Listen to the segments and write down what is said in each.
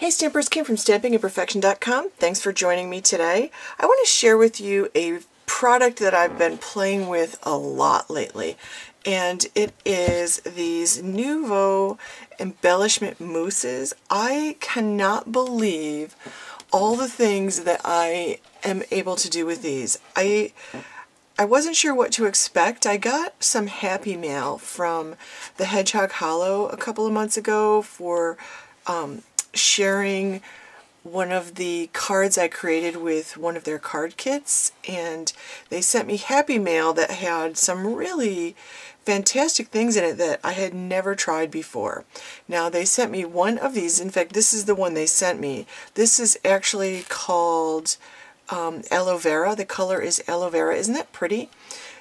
Hey Stampers, Kim from stampingandperfection.com. Thanks for joining me today. I want to share with you a product that I've been playing with a lot lately, and it is these Nuvo Embellishment Mousses. I cannot believe all the things that I am able to do with these. I wasn't sure what to expect. I got some happy mail from the Hedgehog Hollow a couple of months ago for sharing one of the cards I created with one of their card kits, and they sent me happy mail that had some really fantastic things in it that I had never tried before. Now they sent me one of these. In fact, this is the one they sent me. This is actually called aloe vera. The color is aloe vera. Isn't that pretty?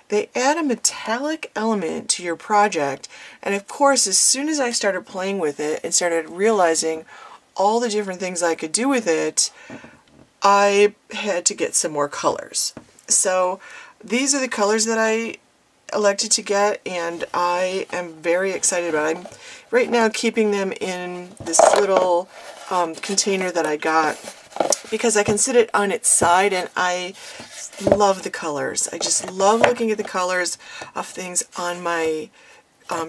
They add a metallic element to your project, and of course as soon as I started playing with it and started realizing all the different things I could do with it, I had to get some more colors. So these are the colors that I elected to get, and I am very excited about it. I'm right now keeping them in this little container that I got because I can sit it on its side, and I love the colors. I just love looking at the colors of things on my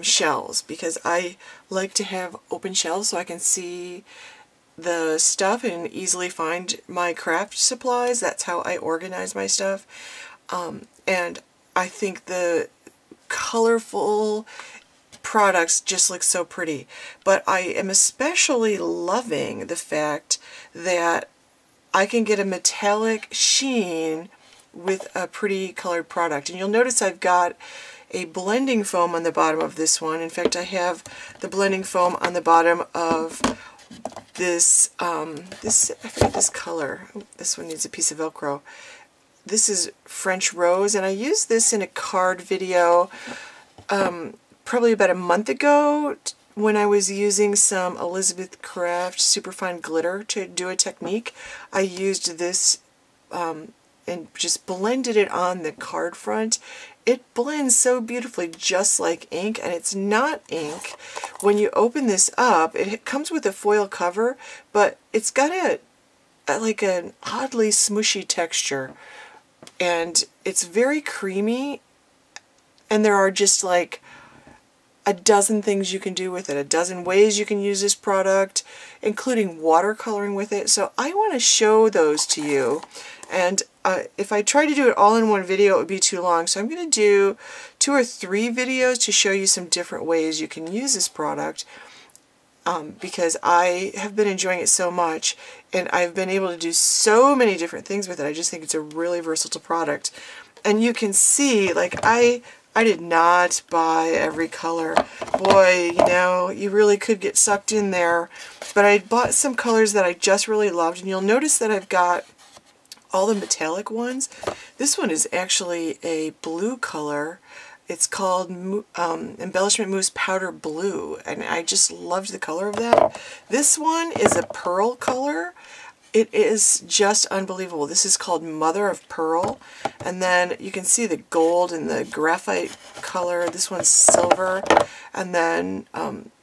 shelves, because I like to have open shelves so I can see the stuff and easily find my craft supplies. That's how I organize my stuff. And I think the colorful products just look so pretty. But I am especially loving the fact that I can get a metallic sheen with a pretty colored product. And you'll notice I've got a blending foam on the bottom of this one. In fact, I have the blending foam on the bottom of this, I forget this color. Oh, this one needs a piece of Velcro. This is French Rose, and I used this in a card video probably about a month ago when I was using some Elizabeth Craft Superfine Glitter to do a technique. I used this and just blended it on the card front. It blends so beautifully, just like ink, and it's not ink. When you open this up, it comes with a foil cover, but it's got like an oddly smushy texture, and it's very creamy, and there are just like a dozen things you can do with it, a dozen ways you can use this product, including watercoloring with it. So I want to show those to you, and if I try to do it all in one video, it would be too long. So I'm going to do 2 or 3 videos to show you some different ways you can use this product, because I have been enjoying it so much, and I've been able to do so many different things with it. I just think it's a really versatile product. And you can see, like, I did not buy every color. Boy, you know, you really could get sucked in there. But I bought some colors that I just really loved, and you'll notice that I've got all the metallic ones. This one is actually a blue color. It's called Embellishment Mousse Powder Blue, and I just loved the color of that. This one is a pearl color. It is just unbelievable. This is called Mother of Pearl, and then you can see the gold and the graphite color. This one's silver, and then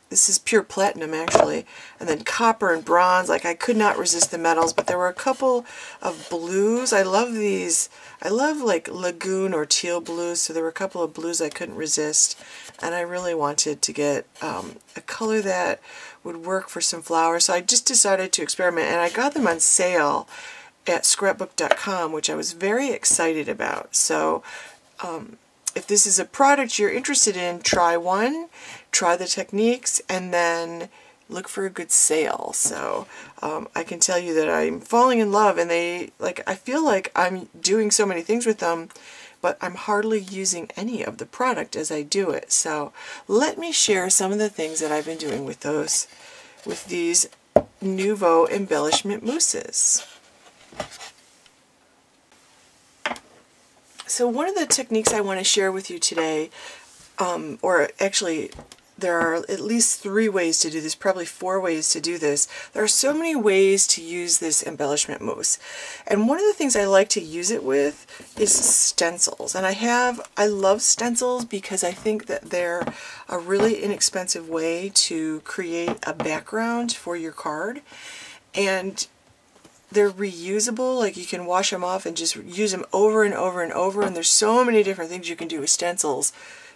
this is pure platinum actually, and then copper and bronze. Like, I could not resist the metals, but there were a couple of blues. I love these. I love like lagoon or teal blues, so there were a couple of blues I couldn't resist, and I really wanted to get a color that would work for some flowers. So I just decided to experiment, and I got them on sale at scrapbook.com, which I was very excited about. So if this is a product you're interested in, try one, try the techniques, and then look for a good sale. So I can tell you that I'm falling in love, and I feel like I'm doing so many things with them, but I'm hardly using any of the product as I do it. So let me share some of the things that I've been doing with these Nuvo Embellishment Mousses. So one of the techniques I want to share with you today, or actually there are at least 3 ways to do this, probably 4 ways to do this. There are so many ways to use this embellishment mousse. And one of the things I like to use it with is stencils. And I love stencils because I think that they're a really inexpensive way to create a background for your card. and they're reusable. Like, you can wash them off and just use them over and over and over, and there's so many different things you can do with stencils.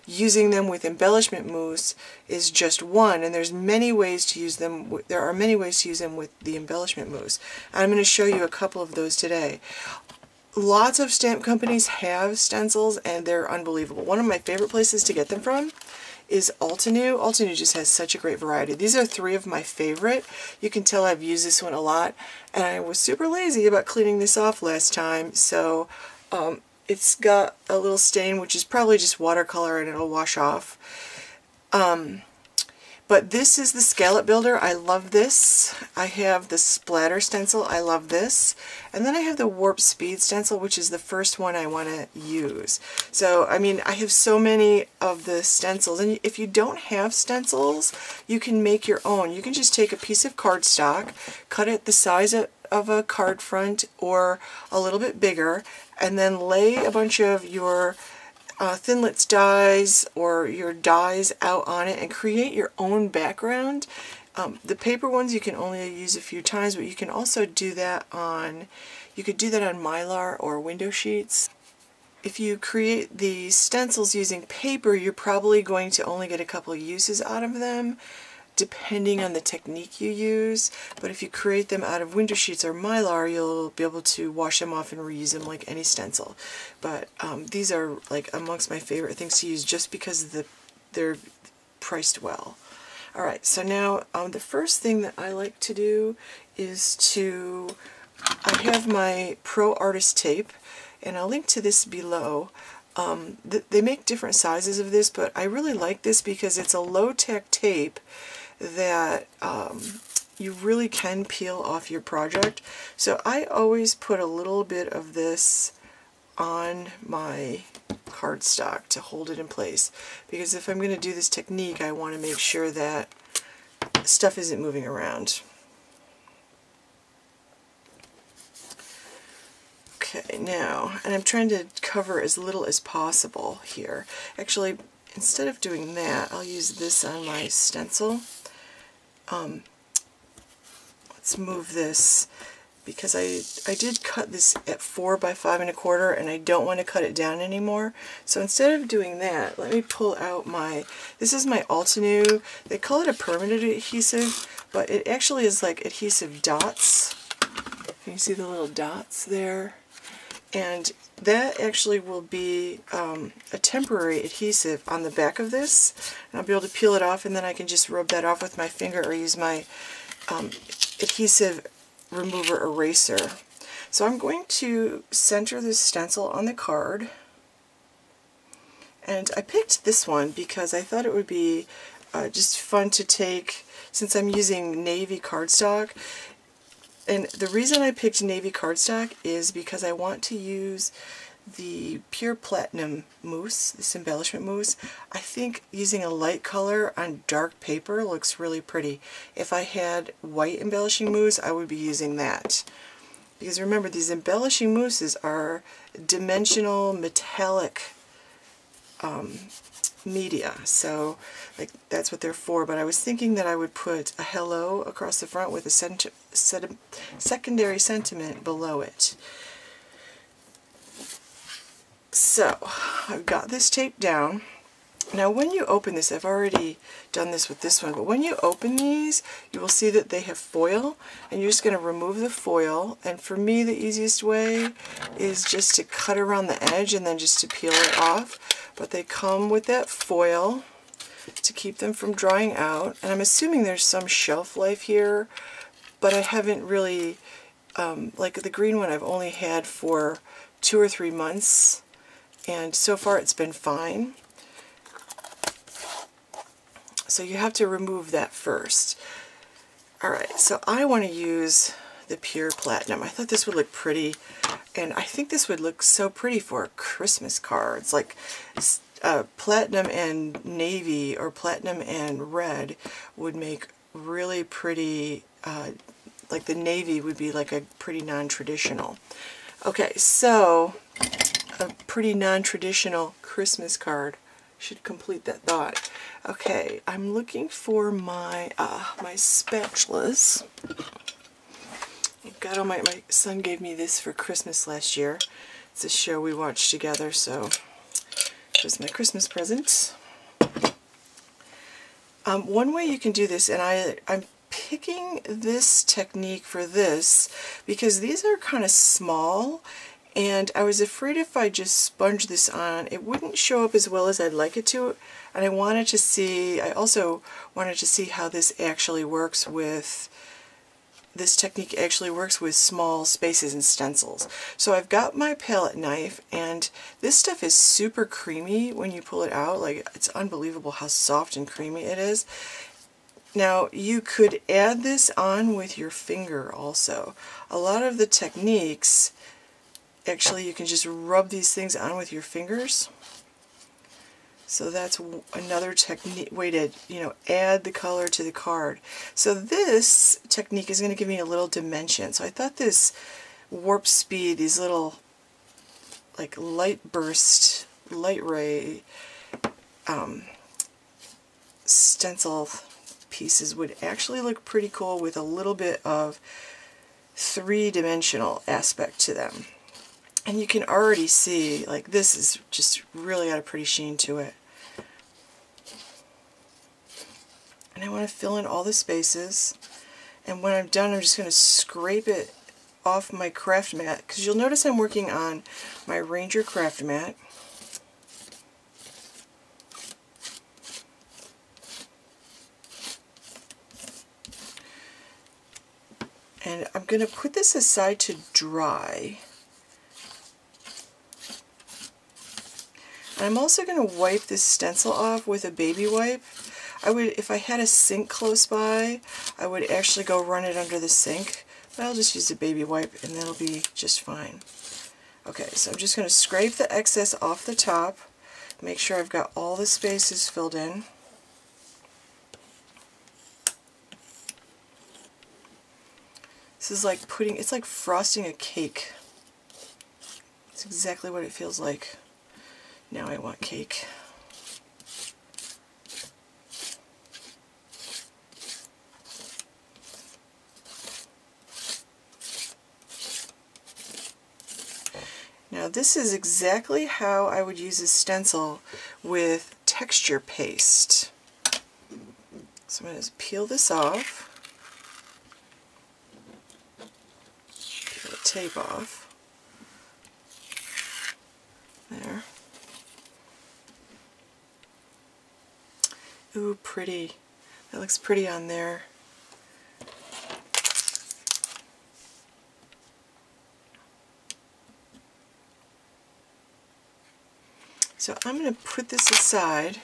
Using them with embellishment mousse is just one, and there's many ways to use them. There are many ways to use them with the embellishment mousse. I'm going to show you a couple of those today. Lots of stamp companies have stencils, and they're unbelievable. One of my favorite places to get them from is Altenew. Altenew just has such a great variety. These are 3 of my favorite. You can tell I've used this one a lot, and I was super lazy about cleaning this off last time, so it's got a little stain, which is probably just watercolor, and it'll wash off. But this is the Scallop Builder. I love this. I have the Splatter Stencil. I love this. And then I have the Warp Speed Stencil, which is the first one I want to use. So, I mean, I have so many of the stencils. And if you don't have stencils, you can make your own. You can just take a piece of cardstock, cut it the size of a card front or a little bit bigger, and then lay a bunch of your Thinlits dies or your dies out on it and create your own background. The paper ones you can only use a few times, but you can also do that on, Mylar or window sheets. If you create the stencils using paper, you're probably going to only get a couple of uses out of them, depending on the technique you use. But if you create them out of window sheets or Mylar, you'll be able to wash them off and reuse them like any stencil. But these are like amongst my favorite things to use just because they're priced well. Alright, so now the first thing that I like to do is I have my Pro Artist tape, and I'll link to this below. They make different sizes of this, but I really like this because it's a low-tech tape that you really can peel off your project. So I always put a little bit of this on my cardstock to hold it in place, because if I'm going to do this technique, I want to make sure that stuff isn't moving around. Okay, now, and I'm trying to cover as little as possible here. Actually, instead of doing that, I'll use this on my stencil. Let's move this, because I did cut this at 4 by 5 1/4, and I don't want to cut it down anymore. So instead of doing that, let me pull out this is my Altenew. They call it a permanent adhesive, but it actually is like adhesive dots. Can you see the little dots there? And that actually will be a temporary adhesive on the back of this, and I'll be able to peel it off, and then I can just rub that off with my finger or use my adhesive remover eraser. So I'm going to center this stencil on the card, and I picked this one because I thought it would be just fun to take, since I'm using navy cardstock. And the reason I picked navy cardstock is because I want to use the pure platinum mousse, this embellishment mousse. I think using a light color on dark paper looks really pretty. If I had white embellishing mousse, I would be using that. Because remember, these embellishing mousses are dimensional metallic media, so like that's what they're for. But I was thinking that I would put a hello across the front with a secondary sentiment below it. So I've got this tape down. Now when you open this, I've already done this with this one, but when you open these, you will see that they have foil, and you're just going to remove the foil. And for me, the easiest way is just to cut around the edge and then just to peel it off. But they come with that foil to keep them from drying out, and I'm assuming there's some shelf life here, but I haven't really, like the green one I've only had for 2 or 3 months, and so far it's been fine. So you have to remove that first. Alright, so I want to use the pure platinum. I thought this would look pretty, and I think this would look so pretty for Christmas cards. Like platinum and navy or platinum and red would make really pretty, like the navy would be like a pretty non-traditional. Okay, so a pretty non-traditional Christmas card should complete that thought. Okay, I'm looking for my my spatulas. Got all my son gave me this for Christmas last year. It's a show we watched together, so it was my Christmas present. One way you can do this, and I'm picking this technique for this because these are kind of small, and I was afraid if I just sponge this on, it wouldn't show up as well as I'd like it to. And I also wanted to see how this technique actually works with small spaces and stencils. So I've got my palette knife, and this stuff is super creamy when you pull it out. Like, it's unbelievable how soft and creamy it is. Now, you could add this on with your finger also. A lot of the techniques, actually, you can just rub these things on with your fingers. So that's another technique, way to, add the color to the card. So this technique is going to give me a little dimension. So I thought this warp speed, these little like light ray stencil pieces would actually look pretty cool with a little bit of three-dimensional aspect to them. And you can already see, like, this is just really got a pretty sheen to it. And I want to fill in all the spaces. And when I'm done, I'm just going to scrape it off my craft mat, because you'll notice I'm working on my Ranger craft mat. And I'm going to put this aside to dry. And I'm also going to wipe this stencil off with a baby wipe. If I had a sink close by, I would actually go run it under the sink, but I'll just use a baby wipe and that'll be just fine. Okay, so I'm just going to scrape the excess off the top, make sure I've got all the spaces filled in. This is like it's like frosting a cake. It's exactly what it feels like. Now I want cake. Now this is exactly how I would use a stencil with texture paste. So I'm going to peel this off, peel the tape off, there. Ooh, pretty. That looks pretty on there. So I'm going to put this aside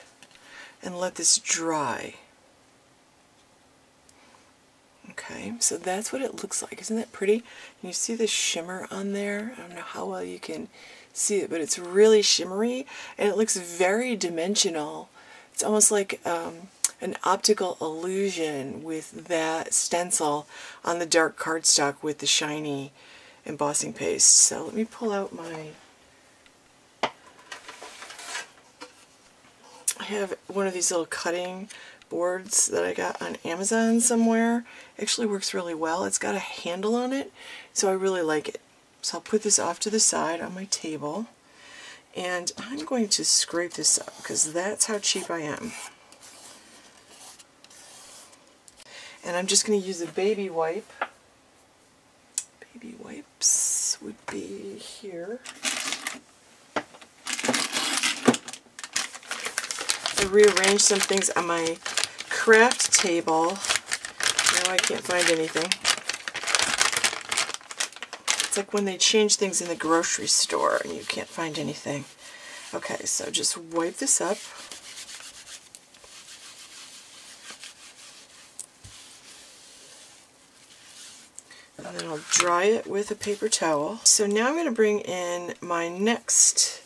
and let this dry. Okay, so that's what it looks like. Isn't that pretty? Can you see the shimmer on there? I don't know how well you can see it, but it's really shimmery and it looks very dimensional. It's almost like an optical illusion with that stencil on the dark cardstock with the shiny embossing paste. So let me pull out I have one of these little cutting boards that I got on Amazon somewhere. It actually works really well. It's got a handle on it, so I really like it. So I'll put this off to the side on my table, and I'm going to scrape this up because that's how cheap I am. And I'm just going to use a baby wipe. Baby wipes would be here. I rearranged some things on my craft table. Now I can't find anything. It's like when they change things in the grocery store and you can't find anything. Okay, so just wipe this up. And then I'll dry it with a paper towel. So now I'm going to bring in my next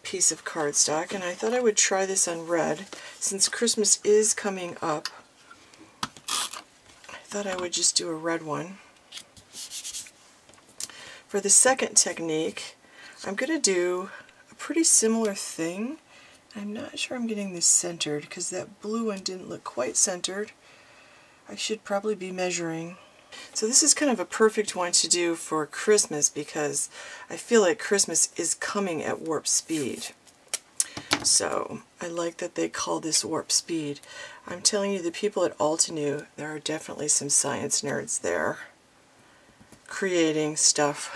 piece of cardstock, and I thought I would try this on red. Since Christmas is coming up, I thought I would just do a red one. For the second technique, I'm going to do a pretty similar thing. I'm not sure I'm getting this centered because that blue one didn't look quite centered. I should probably be measuring. So this is kind of a perfect one to do for Christmas because I feel like Christmas is coming at warp speed. So I like that they call this warp speed. I'm telling you, the people at Altenew, there are definitely some science nerds there creating stuff.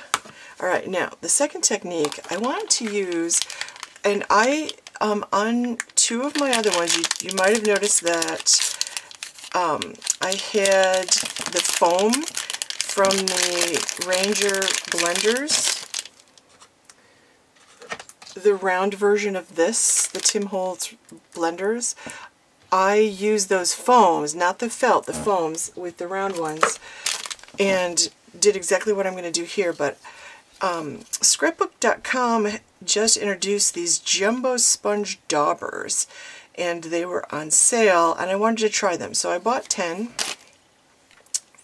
Alright, now the second technique I wanted to use, and on two of my other ones, you might have noticed that I had the foam from the Ranger blenders, the round version of this, the Tim Holtz blenders. I used those foams, not the felt, the foams with the round ones, and did exactly what I'm going to do here. But Scrapbook.com just introduced these jumbo sponge daubers, and they were on sale, and I wanted to try them. So I bought 10,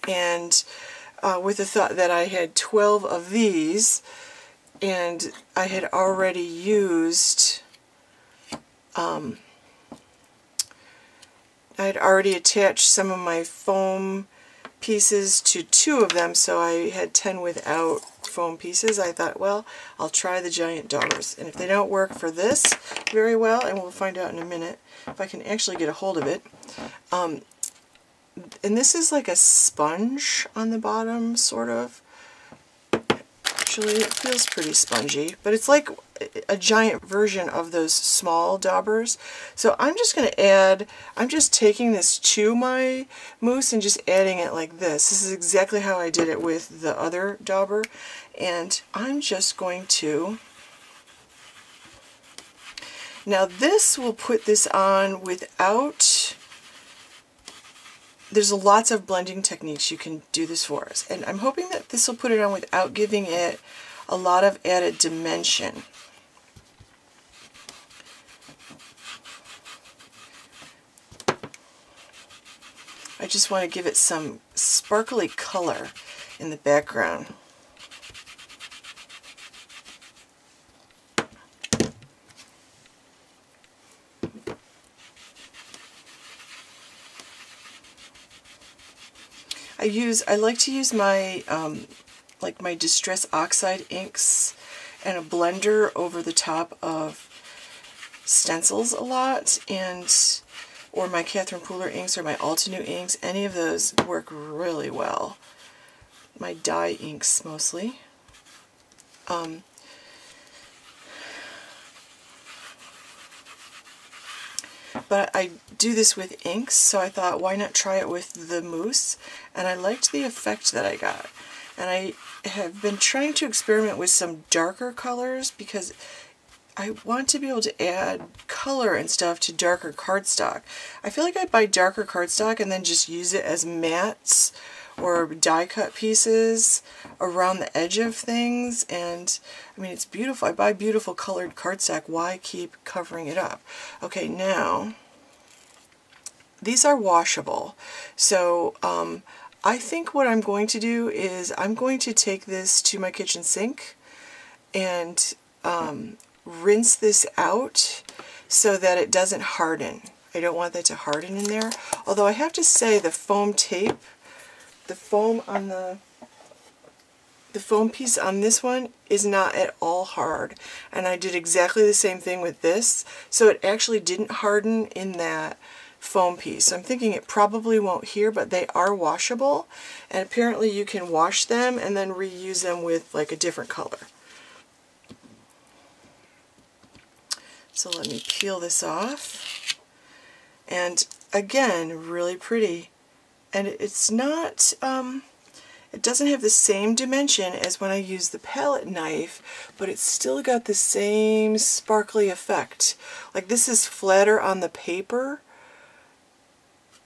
and with the thought that I had 12 of these, and I had already used, I had already attached some of my foam pieces to 2 of them, so I had 10 without foam pieces. I thought, well, I'll try the giant daubers, and if they don't work for this very well, and we'll find out in a minute if I can actually get a hold of it. And this is like a sponge on the bottom, sort of. Actually, it feels pretty spongy, but it's like a giant version of those small daubers. So I'm just going to add, I'm just taking this to my mousse and just adding it like this. This is exactly how I did it with the other dauber. And I'm just going to, now this will put this on without, there's lots of blending techniques you can do this for us. And I'm hoping that this will put it on without giving it a lot of added dimension. I just want to give it some sparkly color in the background. I like to use my like my Distress Oxide inks and a blender over the top of stencils a lot, and or my Catherine Pooler inks or my Altenew inks. Any of those work really well. My dye inks mostly. But I do this with inks, so I thought, why not try it with the mousse? And I liked the effect that I got. And I have been trying to experiment with some darker colors because I want to be able to add color and stuff to darker cardstock. I feel like I buy darker cardstock and then just use it as mats or die cut pieces around the edge of things, and I mean, it's beautiful. I buy beautiful colored cardstock. Why keep covering it up? Okay, now these are washable, so I think what I'm going to do is I'm going to take this to my kitchen sink and rinse this out so that it doesn't harden. I don't want that to harden in there, although I have to say the foam tape, the foam on the foam piece on this one is not at all hard, and I did exactly the same thing with this, so it actually didn't harden in that foam piece. So I'm thinking it probably won't here, but they are washable, and apparently you can wash them and then reuse them with like a different color. So let me peel this off, and again, really pretty. And it's not, it doesn't have the same dimension as when I use the palette knife, but it's still got the same sparkly effect. Like, this is flatter on the paper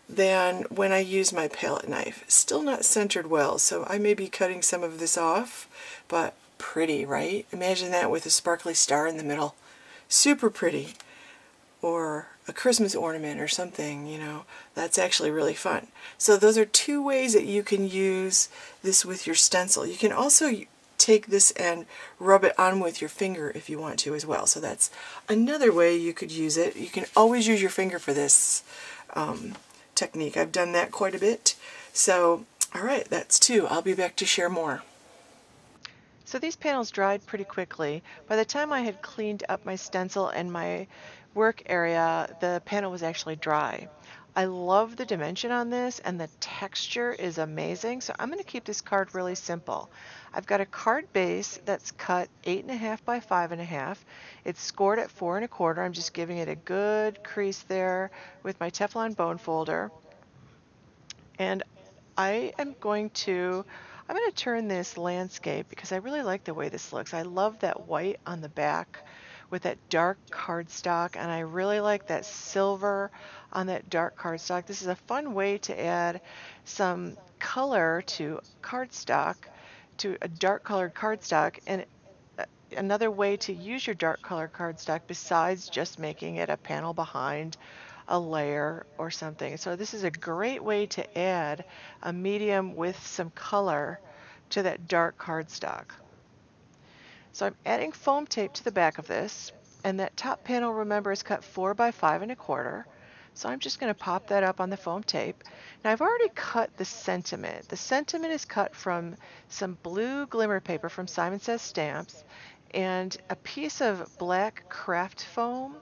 than when I use my palette knife. Still not centered well, so I may be cutting some of this off, but pretty, right? Imagine that with a sparkly star in the middle. Super pretty. Or a Christmas ornament or something, you know. That's actually really fun. So those are two ways that you can use this with your stencil. You can also take this and rub it on with your finger if you want to as well. So that's another way you could use it. You can always use your finger for this technique. I've done that quite a bit. So All right, that's 2. I'll be back to share more. So these panels dried pretty quickly. By the time I had cleaned up my stencil and my work area, the panel was actually dry. I love the dimension on this, and the texture is amazing, so I'm going to keep this card really simple. I've got a card base that's cut 8.5 by 5.5. It's scored at 4.25. I'm just giving it a good crease there with my Teflon bone folder. And I'm going to turn this landscape because I really like the way this looks. I love that white on the back with that dark cardstock, and I really like that silver on that dark cardstock. This is a fun way to add some color to cardstock, to a dark colored cardstock, and another way to use your dark color cardstock besides just making it a panel behind a layer or something. So this is a great way to add a medium with some color to that dark cardstock. So I'm adding foam tape to the back of this, and that top panel, remember, is cut 4 by 5.25. So I'm just going to pop that up on the foam tape. Now I've already cut the sentiment. The sentiment is cut from some blue glimmer paper from Simon Says Stamps and a piece of black craft foam.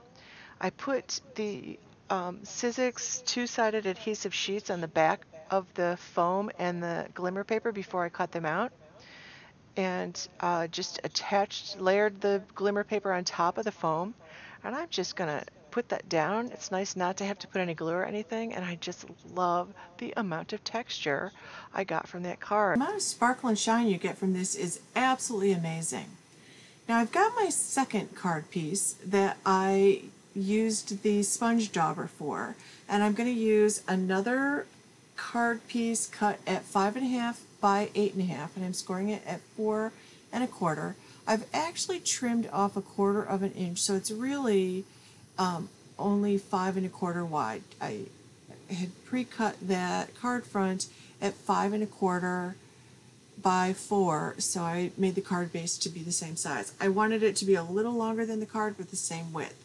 I put the Sizzix two-sided adhesive sheets on the back of the foam and the glimmer paper before I cut them out, and just layered the glimmer paper on top of the foam, and I'm just gonna put that down. It's nice not to have to put any glue or anything, and I just love the amount of texture I got from that card. The amount of sparkle and shine you get from this is absolutely amazing. Now I've got my second card piece that I used the sponge dauber for, and I'm going to use another card piece cut at 5.5 by 8.5, and I'm scoring it at 4.25. I've actually trimmed off 1/4 of an inch, so it's really only 5.25 wide. I had pre-cut that card front at 5.25 by 4, so I made the card base to be the same size. I wanted it to be a little longer than the card with the same width.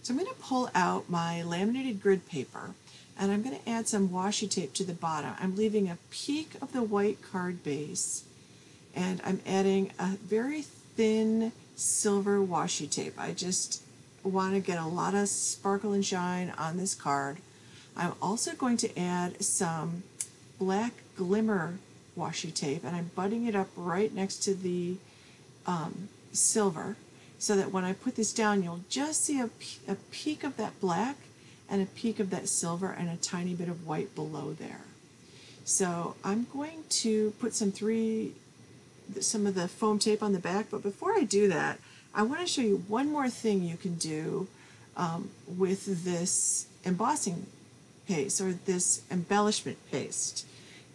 So I'm going to pull out my laminated grid paper, and I'm going to add some washi tape to the bottom. I'm leaving a peak of the white card base, and I'm adding a very thin silver washi tape. I just want to get a lot of sparkle and shine on this card. I'm also going to add some black glimmer washi tape, and I'm butting it up right next to the silver, so that when I put this down, you'll just see a peak of that black and a peak of that silver and a tiny bit of white below there. So I'm going to put some of the foam tape on the back, but before I do that, I want to show you one more thing you can do with this embossing paste, or this embellishment paste.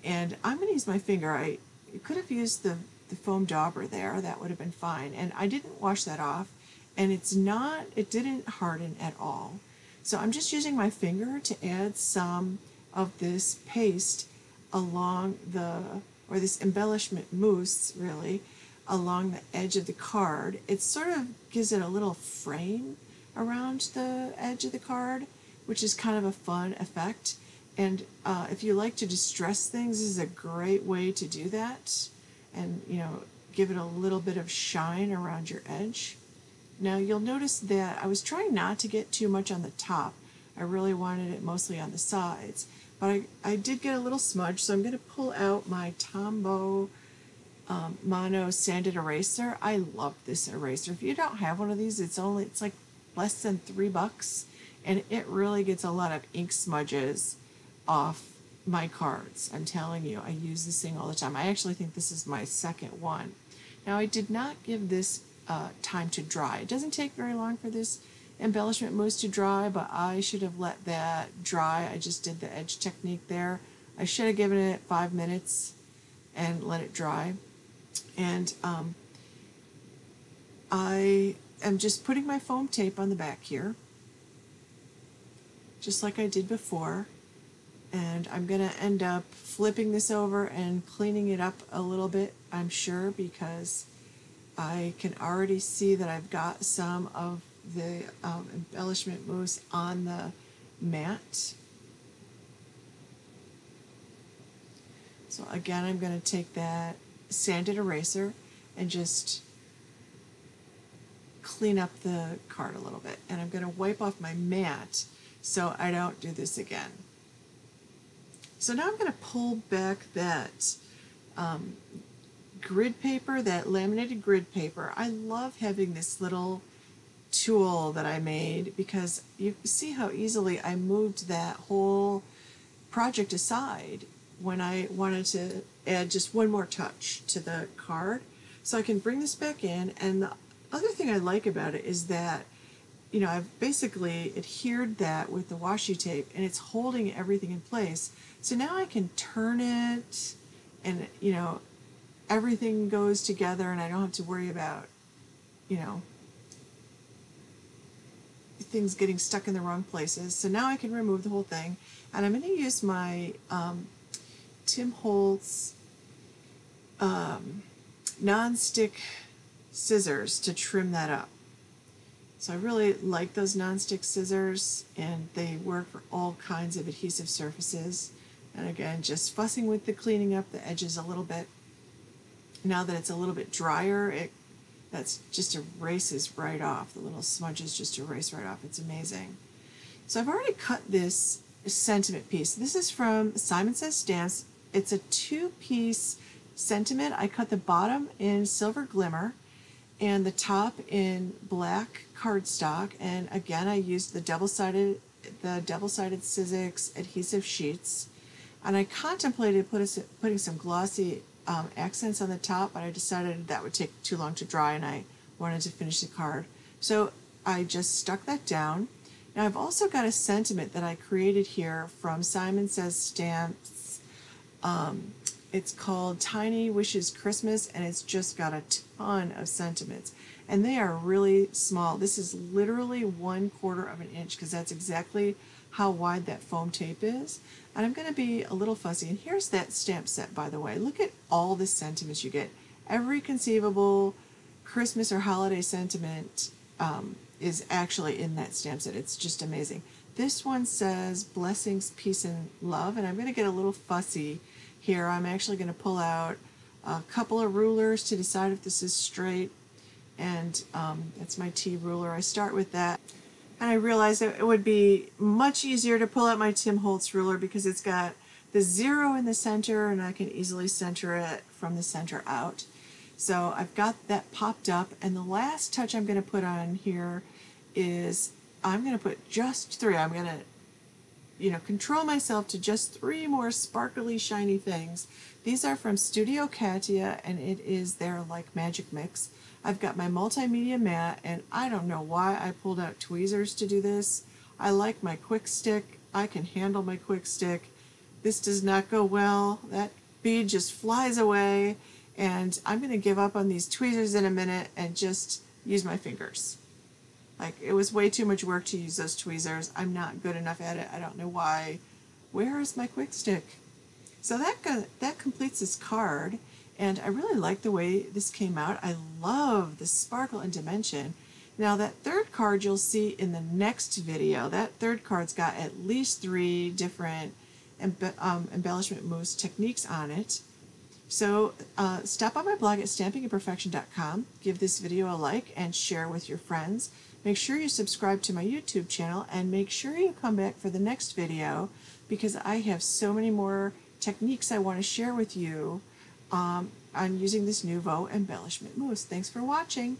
And I'm going to use my finger. I could have used the foam dauber there, that would have been fine, and I didn't wash that off, and it didn't harden at all. So I'm just using my finger to add some of this paste along or this embellishment mousse, really, along the edge of the card. It sort of gives it a little frame around the edge of the card, which is kind of a fun effect. And if you like to distress things, this is a great way to do that, and give it a little bit of shine around your edge. Now you'll notice that I was trying not to get too much on the top. I really wanted it mostly on the sides, but I did get a little smudge, so I'm going to pull out my Tombow Mono Sanded Eraser. I love this eraser. If you don't have one of these, it's like less than $3, and it really gets a lot of ink smudges off my cards. I'm telling you, I use this thing all the time. I actually think this is my second one. Now I did not give this time to dry. It doesn't take very long for this embellishment mousse to dry, but I should have let that dry. I just did the edge technique there. I should have given it 5 minutes and let it dry. And I am just putting my foam tape on the back here, just like I did before. And I'm going to end up flipping this over and cleaning it up a little bit, I'm sure, because I can already see that I've got some of the embellishment mousse on the mat. So again, I'm going to take that sanded eraser and just clean up the card a little bit. And I'm going to wipe off my mat so I don't do this again. So now I'm going to pull back that grid paper, that laminated grid paper. I love having this little tool that I made because you see how easily I moved that whole project aside when I wanted to add just one more touch to the card. So I can bring this back in, and the other thing I like about it is that, you know, I've basically adhered that with the washi tape and it's holding everything in place. So now I can turn it and, you know, everything goes together and I don't have to worry about, you know, things getting stuck in the wrong places. So now I can remove the whole thing, and I'm going to use my Tim Holtz non-stick scissors to trim that up. So I really like those non-stick scissors, and they work for all kinds of adhesive surfaces. And again, just fussing with the cleaning up the edges a little bit. Now that it's a little bit drier, that's just erases right off. The little smudges just erase right off. It's amazing. So I've already cut this sentiment piece. This is from Simon Says Stamps. It's a 2-piece sentiment. I cut the bottom in silver glimmer and the top in black cardstock. And again, I used the double-sided Sizzix adhesive sheets. And I contemplated putting some glossy accents on the top, but I decided that would take too long to dry and I wanted to finish the card. So I just stuck that down. Now I've also got a sentiment that I created here from Simon Says Stamps. It's called Tiny Wishes Christmas, and it's just got a ton of sentiments. And they are really small. This is literally 1/4 of an inch because that's exactly how wide that foam tape is. And I'm going to be a little fussy. And here's that stamp set, by the way. Look at all the sentiments you get. Every conceivable Christmas or holiday sentiment is actually in that stamp set. It's just amazing. This one says blessings, peace, and love. And I'm going to get a little fussy here. I'm actually going to pull out a couple of rulers to decide if this is straight. And that's my T ruler. I start with that. And I realized that it would be much easier to pull out my Tim Holtz ruler because it's got the 0 in the center and I can easily center it from the center out. So I've got that popped up, and the last touch I'm going to put on here is I'm going to put just 3. I'm going to, you know, control myself to just 3 more sparkly shiny things. These are from Studio Katia, and it is their like magic mix. I've got my multimedia mat, and I don't know why I pulled out tweezers to do this. I like my quick stick. I can handle my quick stick. This does not go well. That bead just flies away, and I'm going to give up on these tweezers in a minute and just use my fingers. Like, it was way too much work to use those tweezers. I'm not good enough at it. I don't know why. Where is my quick stick? So that completes this card. And I really like the way this came out. I love the sparkle and dimension. Now that third card you'll see in the next video. That third card's got at least 3 different embellishment mousse techniques on it. So stop on my blog at stampingimperfection.com. Give this video a like and share with your friends. Make sure you subscribe to my YouTube channel, and make sure you come back for the next video because I have so many more techniques I want to share with you on using this Nuvo Embellishment Mousse. Thanks for watching.